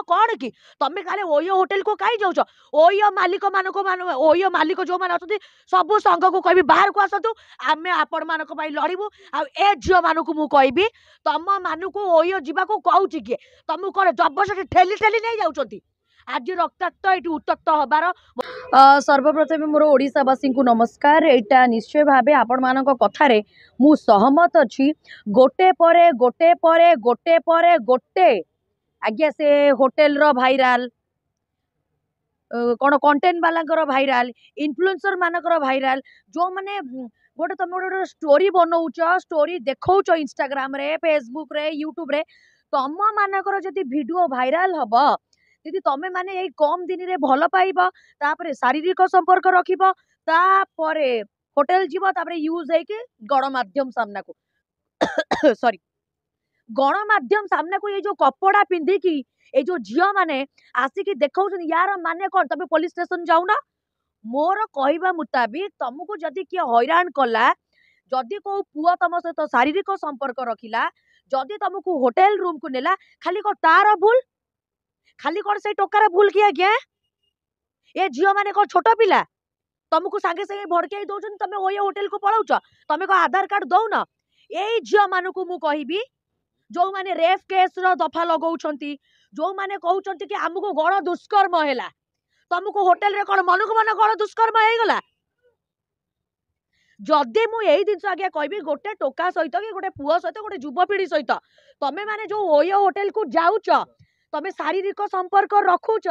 कौन कि तमे खाली ओयो होटल को कहीं जाऊच ओयो मालिक मानक ओयो मालिक जो मैंने अच्छा सबू संघ को कह बाहर को आसतु आम आपण मान लड़बू आ झील मानक मुझे तुम मानक ओयो जावाक कहूँ किए तुमको कौन जबरदस्ती ठेली ठेली नहीं जाऊँच आज रक्ताक्त ये उत्तक्त हबार सर्वप्रथम मोर ओडिशावासी को नमस्कार। एटा निश्चय भाव आपण मान कथार मु सहमत अच्छी गोटे परे गोटे परे गोटे परे गोटे आज्ञा से होटेल रो भाइराल कौन कंटेंट वाला भाइराल इन्फ्लुएंसर मानकर भाइराल जो माने गोटे तुम गोटे स्टोरी बनाऊच स्टोरी देखौच इंस्टाग्राम रे फेसबुक रे यूट्यूब रे तुम मानकर जदि वीडियो भाइराल हम यदि तुम माने यही कम दिन रे भल पाइब तापरे शारीरिक संपर्क रखिब तापरे होटेल जीव तापरे यूज है कि गणमाध्यम सामना को सॉरी गणमाध्यम सामना को ये जो कपड़ा पिंधिकी ये जो झील माने आसिकी देखौ यार माने कौन तुम पुलिस स्टेशन जाऊना मोर कहवा मुताबिक तुमको जदि किए हैरान कला जदि को पुआ तुम सहित शारीरिक संपर्क रखिला जदि तुमको होटेल रूम को नेला खाली कौन तार भूल खाली कौन से टोकार भूल किया क्या ये झील माने कौन छोट पिला तुमको सांगे सांगे भड़कई दौन तुम ओए होटेल को पलाउच तुम को आधार कार्ड दौन यही झील मानक मु कहबी जो माने रेप केस रो दफा लगाउछंती जो माने कहउछंती कि हमको गण दुष्कर्म हैला तुमको होटेल रे कोन मनक मन गण दुष्कर्म हे गला जदि मु यही दिन आगे कहबी गोटे टोका सहित कि गोटे पुओ सहित गोटे युवपीढ़ी सहित तमे माने जो ओयो होटेल को जाउच तमे शारीरिक संपर्क रखुच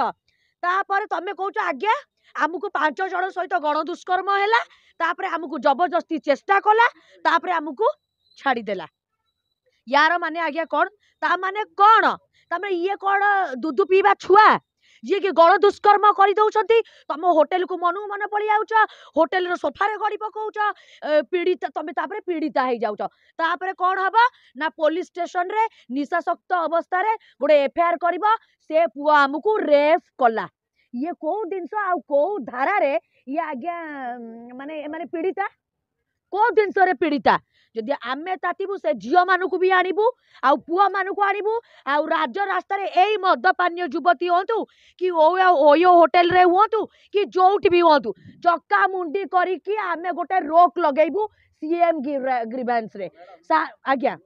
तापर तमे कहउच आज्ञा हमको 5 जण सहित गण दुष्कर्म हैला तापर हमको जबरदस्ती चेष्टा कला तापर हमको छाड़ी देला यार माने आज्ञा कौन ता माने कौन तमे ये कौन दूध पीवा छुआ जी कि गण दुष्कर्म कर दौरान तुम होटेल को मनु मन पड़ी जाऊच होटेल सोफारे गड़ी पकाउच पीड़ित तमें पीड़िता हो जाऊच तापर कौन हम ना पुलिस स्टेशन रे निशाशक्त अवस्था रे गोटे एफआईआर कर से पुआ आमको रेप कला ये कौ जिनस आ कौ धारा रे ये आज्ञा माने माने पीड़िता कौ जिनस रे पीड़िता जदि आमे तातिबू से झील मानू भी आणबू आउ पुआ मानू आणबू आउ राज्य रास्ता रे एई मद्यपान्य युवती होतु कि ओयो होटेल रे होतु कि जोठी भी होतु चक्का मुंडी करिकी आमे गोटे रोक लगेबू सीएम ग्रीवेंस रे आज्ञा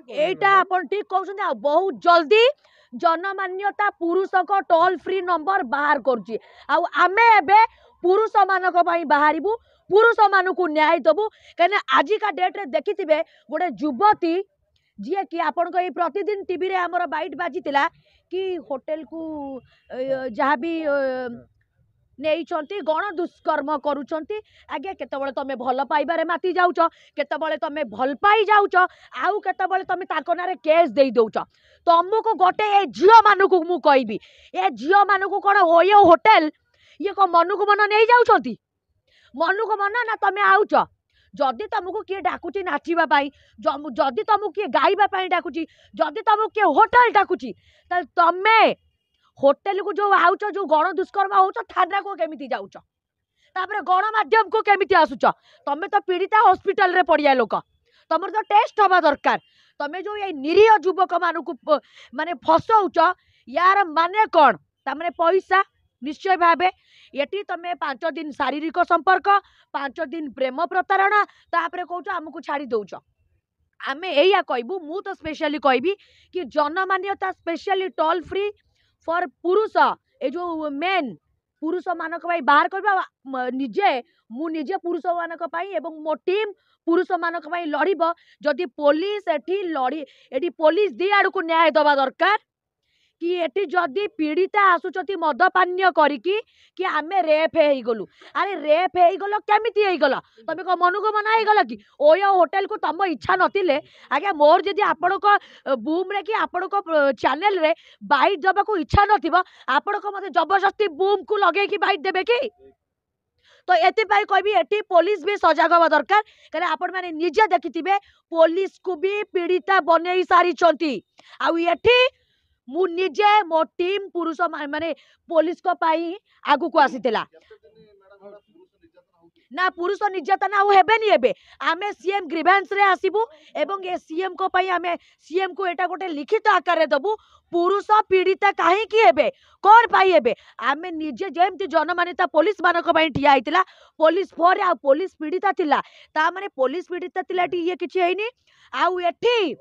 एटा अपन ठीक कहउछन आ बहुत जल्दी जनमान्यता पुरुष को टोल फ्री नंबर बाहर करुची आउ आमे एबे पुरुष मानक पई बाहरिबू पुरुष मानू को न्याय दबू कहीं आजिका डेट रे देखी गोटे युवती जी कि आपण को प्रतिदिन टीवी रे हमर बाइट बाजी कि होटेल को जहाँ भी नहीं गण दुष्कर्म करुँच आगे केतबले तमे भल पाइबारे माती जाऊच केतबले तमे भल पाई जाऊच आउ केतबले तमे ताको नारे केस देई दउच तुमको गोटे ए झील मानू मु कहबी ए झील मानू कौन ओयो होटेल ये को मनु को मन नहीं जाउछंती मनु को मन ना तमे आउच जदि तुमको किए डाकुची नाचिबा जदि तुमको किए गाइबा डाकुची जदि तुमको किए होटेल डाकुची तमे होटेल को जो आउच जो गण दुष्कर्म होउच थाना को केमिति जाउच तापर गणमाध्यम को केमिति आसुच तमे तो पीड़िता हॉस्पिटल रे पड़िया लोक तमर तो टेस्ट हवा दरकार तमे जो ये निरीह युवक मानू माने फसौच यार माने कौन तामने पैसा निश्चय भावे ये तमे 5 दिन शारीरिक संपर्क 5 दिन प्रेम प्रतारणा तापर कौच आमको छाड़ी दौच आमे एया कहबू मु तो स्पेशली कहबी कि जनमान्यता स्पेशली टोल फ्री फॉर पुरुष ए जो मेन पुरुष मानक भाई बाहर करबा निजे मु निजे पुरुष मानक भाई एवं मो टीम पुरुष मानक भाई लड़ब जदि पुलिस एठी लड़ी एठी पुलिस दी आड़ को न्याय दबा दरकार कि एटी जदि पीड़िता आसुचती मदपान्य करिकी कि आमे रेप हे गलु अरे रेप हे गलो केमिति हे गला तमे को मनु को मना हे गला कि ओयो होटेल को तम इच्छा नथिले आगे मोर जदि आपण को बूम रे कि आपण को चैनल रे बाइट दबा को इच्छा नथिबो आपण को मते जबरदस्ती बूम को लगे कि बाइट देबे कि तो एति पाई कहबी एटी पुलिस भी सजग हवा दरकार कारण आपण माने निजे देखिथिबे पुलिस को भी पीड़िता बनेई सारी चंती आ एठी मु निजे मो टीम पुरुष माने पुलिस को पाई आगु को आसीतिला ना पुरुष निर्यातना आउ हेबेनी एबे आमे सीएम ग्रीवेंस रे आसीबू एवं ए सीएम को पई आमे सीएम को एटा गोटे लिखित आकार रे दबू पुरुष पीड़िता काहे की हेबे कोन पाई हेबे आमे निजे जेमति जनमानिता पुलिस मानक पई ठिया आइतिला पुलिस फोर आ पुलिस पीड़िता थिला ता माने पुलिस पीड़िता थिला टी ये किछि हेनी आउ एठी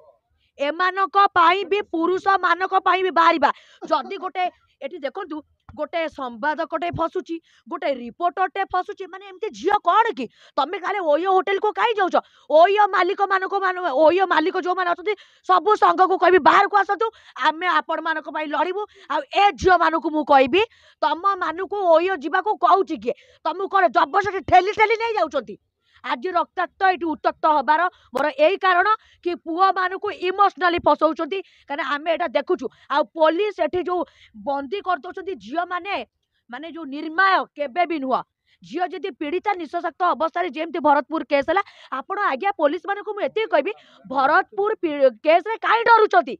एमानक पाई भी पुरुष मानक पाई भी बाहरिबा जदी गोटे एठी देखंतु गोटे संवादकटे फसुची गोटे रिपोर्टरटे फसुची माने एमती झियो कौन कि तमे काले ओयो होटल को काई जाउछ ओयो मालिक मानको ओयो मालिक जो मान अछंती सबु संघ को कहबी बाहर को आसतु आमे आपण मानक पई लड़िबू आ ए झियो मानको मु कहबी तम मानको ओयो जिबा को कहउची के तमु कोन जबरदस्ती ठेली ठेली नै जाउछंती आज रक्ताक्त ये उत्तक्त हबार मोर यही कारण कि पुओ मानक इमोशनाली फसाउछंती कारण आमे एटा देखुछु आ पुलिस एठी जो बंदी कर दउछंती झियो माने माने जो निर्माय केबे भी नुह झियो जदि पीड़िता निशक्त अवस्था जेमती भरतपुर केस है आपण आज्ञा पुलिस मानक मु एति कहबी भरतपुर केस रे काई डरुछंती